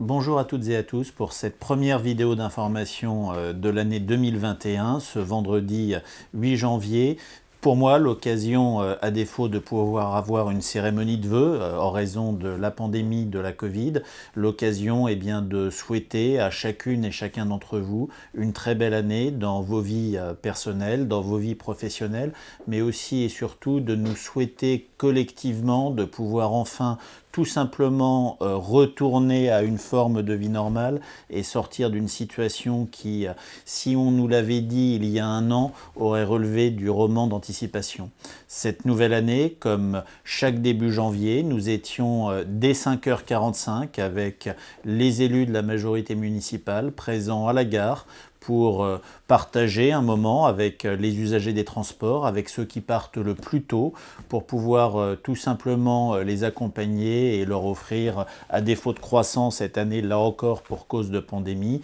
Bonjour à toutes et à tous pour cette première vidéo d'information de l'année 2021, ce vendredi 8 janvier. Pour moi, l'occasion, à défaut de pouvoir avoir une cérémonie de vœux en raison de la pandémie de la Covid, l'occasion est bien de souhaiter à chacune et chacun d'entre vous une très belle année dans vos vies personnelles, dans vos vies professionnelles, mais aussi et surtout de nous souhaiter collectivement de pouvoir enfin tout simplement retourner à une forme de vie normale et sortir d'une situation qui, si on nous l'avait dit il y a un an, aurait relevé du roman d'anticipation. Cette nouvelle année, comme chaque début janvier, nous étions dès 5h45 avec les élus de la majorité municipale présents à la gare pour partager un moment avec les usagers des transports, avec ceux qui partent le plus tôt, pour pouvoir tout simplement les accompagner et leur offrir, à défaut de croissant cette année, là encore pour cause de pandémie,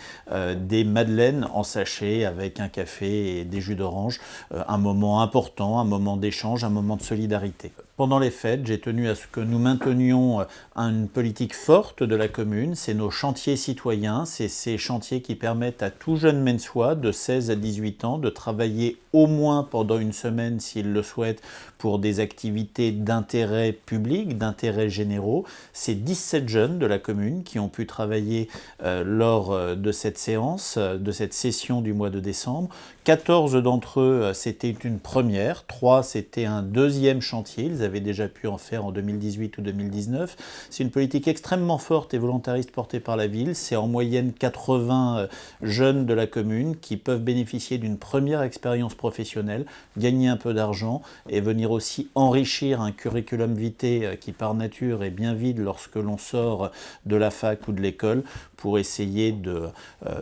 des madeleines en sachet avec un café et des jus d'orange. Un moment important, un moment d'échange, un moment de solidarité. Pendant les fêtes, j'ai tenu à ce que nous maintenions une politique forte de la commune. C'est nos chantiers citoyens, c'est ces chantiers qui permettent à tout jeune Mensois de 16 à 18 ans de travailler au moins pendant une semaine s'il le souhaite pour des activités d'intérêt public, d'intérêt généraux. C'est 17 jeunes de la commune qui ont pu travailler lors de cette séance, de cette session du mois de décembre. 14 d'entre eux, c'était une première, 3 c'était un deuxième chantier, ils avaient déjà pu en faire en 2018 ou 2019. C'est une politique extrêmement forte et volontariste portée par la ville, c'est en moyenne 80 jeunes de la commune qui peuvent bénéficier d'une première expérience professionnelle, gagner un peu d'argent et venir aussi enrichir un curriculum vitae qui par nature est bien vide lorsque l'on sort de la fac ou de l'école pour essayer de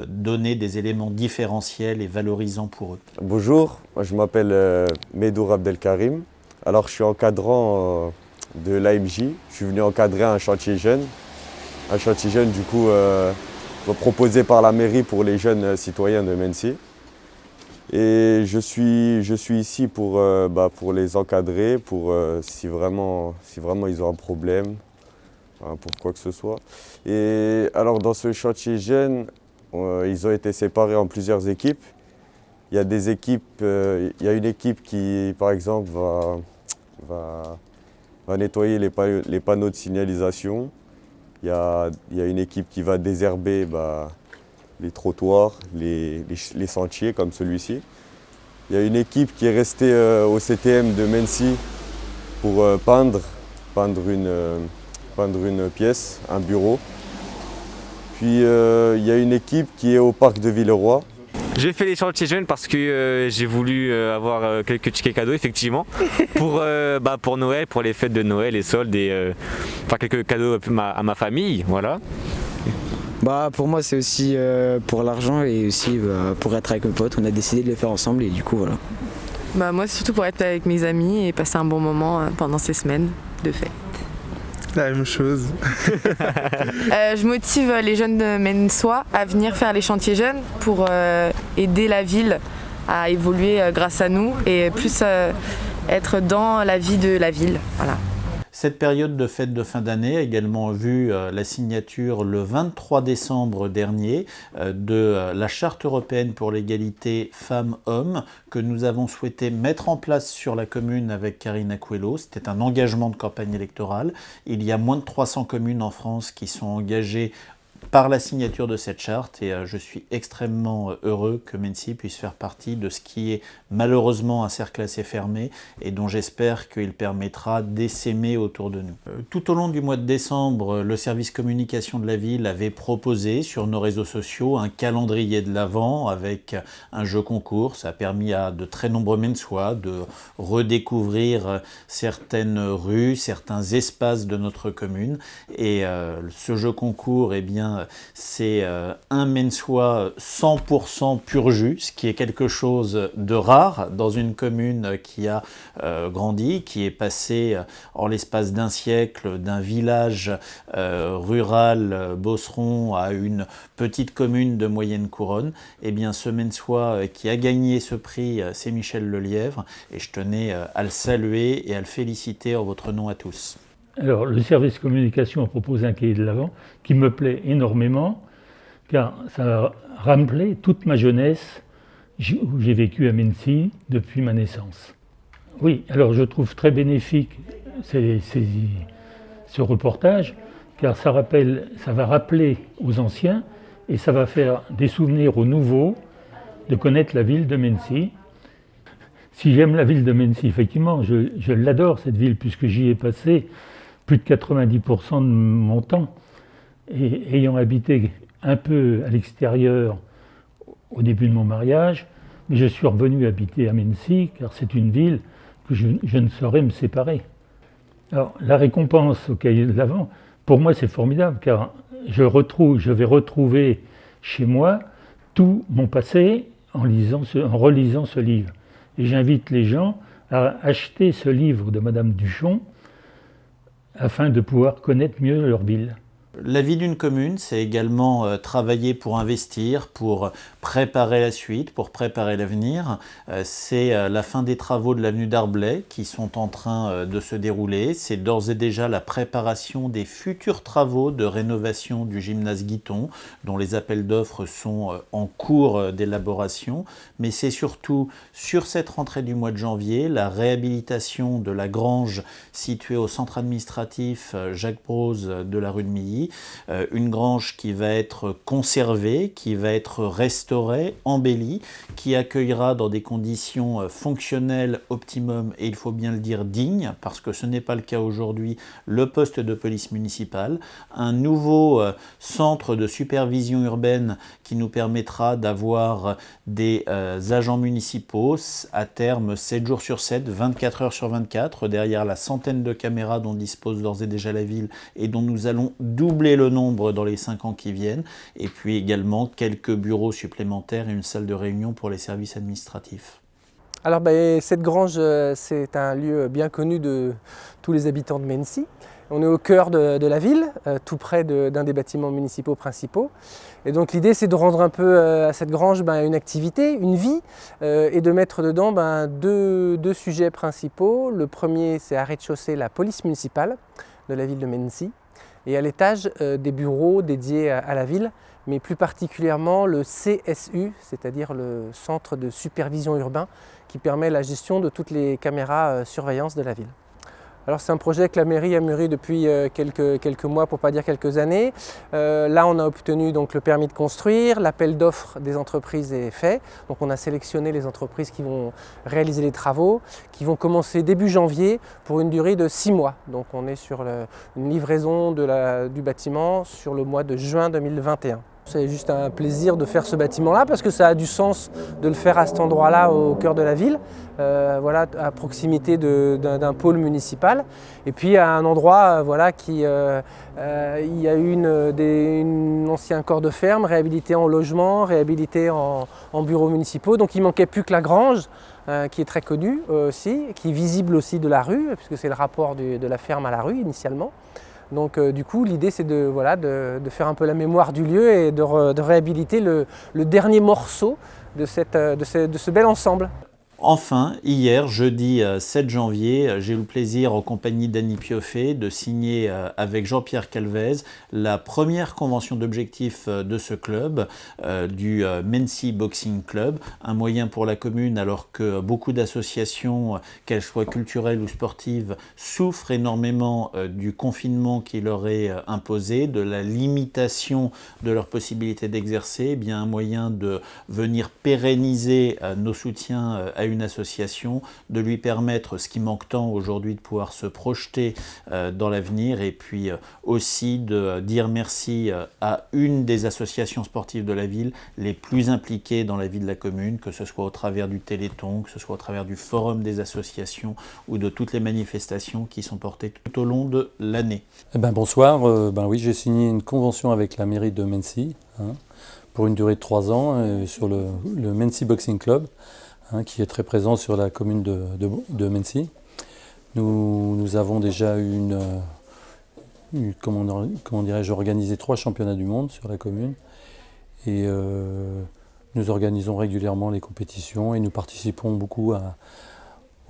donner des éléments différentiels et valorisants pour eux. Bonjour, moi je m'appelle Medour Abdelkarim. Alors je suis encadrant de l'AMJ. Je suis venu encadrer un chantier jeune. Un chantier jeune du coup proposé par la mairie pour les jeunes citoyens de Mency. Et je suis ici pour les encadrer, pour si vraiment ils ont un problème, pour quoi que ce soit. Et alors dans ce chantier jeune, ils ont été séparés en plusieurs équipes. Il y a des équipes, il y a une équipe qui, par exemple, va nettoyer les panneaux de signalisation. Il y a une équipe qui va désherber les trottoirs, les sentiers comme celui-ci. Il y a une équipe qui est restée au CTM de Mency pour peindre une pièce, un bureau. Puis il y a une équipe qui est au parc de Villeroy. J'ai fait les chantiers jeunes parce que j'ai voulu avoir quelques tickets cadeaux effectivement pour Noël, pour les fêtes de Noël, les soldes et enfin quelques cadeaux à ma famille, voilà. Pour moi c'est aussi pour l'argent et aussi pour être avec mes potes. On a décidé de le faire ensemble et du coup voilà. Moi c'est surtout pour être avec mes amis et passer un bon moment pendant ces semaines de fête. La même chose. Je motive les jeunes de Mensois à venir faire les chantiers jeunes pour aider la ville à évoluer grâce à nous et plus être dans la vie de la ville. Voilà. Cette période de fête de fin d'année a également vu la signature le 23 décembre dernier de la Charte européenne pour l'égalité femmes-hommes que nous avons souhaité mettre en place sur la commune avec Karine Coelho. C'était un engagement de campagne électorale. Il y a moins de 300 communes en France qui sont engagées par la signature de cette charte et je suis extrêmement heureux que Mency puisse faire partie de ce qui est malheureusement un cercle assez fermé et dont j'espère qu'il permettra d'essaimer autour de nous. Tout au long du mois de décembre, le service communication de la ville avait proposé sur nos réseaux sociaux un calendrier de l'Avent avec un jeu concours. Ça a permis à de très nombreux Mensois de redécouvrir certaines rues, certains espaces de notre commune et ce jeu concours, eh bien, c'est un Mensois 100% pur jus, ce qui est quelque chose de rare dans une commune qui a grandi, qui est passée en l'espace d'un siècle d'un village rural beauceron à une petite commune de moyenne couronne. Eh bien, ce Mensois qui a gagné ce prix, c'est Michel Lelièvre, et je tenais à le saluer et à le féliciter en votre nom à tous. Alors, le service communication a proposé un cahier de l'Avent qui me plaît énormément, car ça va rappeler toute ma jeunesse où j'ai vécu à Mennecy depuis ma naissance. Oui, alors je trouve très bénéfique ce reportage, car ça va rappeler aux anciens et ça va faire des souvenirs aux nouveaux de connaître la ville de Mennecy. Si j'aime la ville de Mennecy, effectivement, je l'adore cette ville, puisque j'y ai passé plus de 90% de mon temps. Et ayant habité un peu à l'extérieur au début de mon mariage, mais je suis revenu habiter à Mennecy, car c'est une ville que je ne saurais me séparer. Alors, la récompense au cahier de l'Avent, pour moi c'est formidable, car je vais retrouver chez moi tout mon passé en relisant ce livre. Et j'invite les gens à acheter ce livre de Madame Duchon afin de pouvoir connaître mieux leur ville. La vie d'une commune, c'est également travailler pour investir, pour préparer la suite, pour préparer l'avenir. C'est la fin des travaux de l'avenue d'Arblay qui sont en train de se dérouler. C'est d'ores et déjà la préparation des futurs travaux de rénovation du gymnase Guiton, dont les appels d'offres sont en cours d'élaboration. Mais c'est surtout, sur cette rentrée du mois de janvier, la réhabilitation de la grange située au centre administratif Jacques Broze de la rue de Milly. Une grange qui va être conservée, qui va être restaurée, embellie, qui accueillera dans des conditions fonctionnelles optimum et il faut bien le dire dignes, parce que ce n'est pas le cas aujourd'hui, le poste de police municipale, un nouveau centre de supervision urbaine qui nous permettra d'avoir des agents municipaux à terme 7 jours sur 7, 24 heures sur 24, derrière la centaine de caméras dont dispose d'ores et déjà la ville et dont nous allons doubler le nombre dans les 5 ans qui viennent, et puis également quelques bureaux supplémentaires et une salle de réunion pour les services administratifs. Alors cette grange, c'est un lieu bien connu de tous les habitants de Mennecy. On est au cœur de la ville, tout près d'un des bâtiments municipaux principaux. Et donc l'idée c'est de rendre un peu à cette grange une activité, une vie, et de mettre dedans deux sujets principaux. Le premier c'est à rez-de-chaussée la police municipale de la ville de Mennecy, et à l'étage des bureaux dédiés à la ville, mais plus particulièrement le CSU, c'est-à-dire le centre de supervision urbain, qui permet la gestion de toutes les caméras surveillance de la ville. Alors c'est un projet que la mairie a mûri depuis quelques mois, pour ne pas dire quelques années. Là on a obtenu donc le permis de construire, l'appel d'offres des entreprises est fait. Donc on a sélectionné les entreprises qui vont réaliser les travaux, qui vont commencer début janvier pour une durée de 6 mois. Donc on est sur une livraison du bâtiment sur le mois de juin 2021. C'est juste un plaisir de faire ce bâtiment-là parce que ça a du sens de le faire à cet endroit-là, au cœur de la ville, voilà, à proximité d'un pôle municipal. Et puis à un endroit il y a eu un ancien corps de ferme réhabilité en logement, réhabilité en bureaux municipaux. Donc il ne manquait plus que la grange, qui est très connue aussi, qui est visible aussi de la rue, puisque c'est le rapport de la ferme à la rue initialement. Donc du coup l'idée c'est de faire un peu la mémoire du lieu et de réhabiliter le dernier morceau de ce bel ensemble. Enfin, hier, jeudi 7 janvier, j'ai eu le plaisir, en compagnie d'Annie Pioffet, de signer avec Jean-Pierre Calvez la première convention d'objectifs de ce club, du Mennecy Boxing Club, un moyen pour la commune, alors que beaucoup d'associations, qu'elles soient culturelles ou sportives, souffrent énormément du confinement qui leur est imposé, de la limitation de leur possibilité d'exercer, eh bien un moyen de venir pérenniser nos soutiens à une association, de lui permettre, ce qui manque tant aujourd'hui, de pouvoir se projeter dans l'avenir, et puis aussi de dire merci à une des associations sportives de la ville les plus impliquées dans la vie de la commune, que ce soit au travers du Téléthon, que ce soit au travers du forum des associations ou de toutes les manifestations qui sont portées tout au long de l'année. Bonsoir, oui, j'ai signé une convention avec la mairie de Mennecy pour une durée de 3 ans sur le Mennecy Boxing Club, qui est très présent sur la commune de Mennecy. Nous avons déjà organisé 3 championnats du monde sur la commune, et nous organisons régulièrement les compétitions et nous participons beaucoup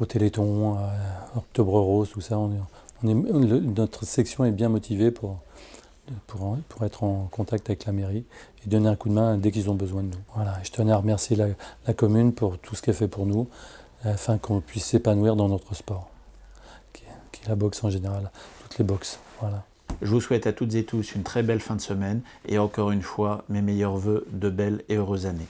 au Téléthon, à Octobre Rose, tout ça. Notre section est bien motivée pour être en contact avec la mairie et donner un coup de main dès qu'ils ont besoin de nous. Voilà, je tenais à remercier la commune pour tout ce qu'elle fait pour nous, afin qu'on puisse s'épanouir dans notre sport, qui est la boxe en général, toutes les boxes. Voilà. Je vous souhaite à toutes et tous une très belle fin de semaine et encore une fois mes meilleurs vœux de belles et heureuses années.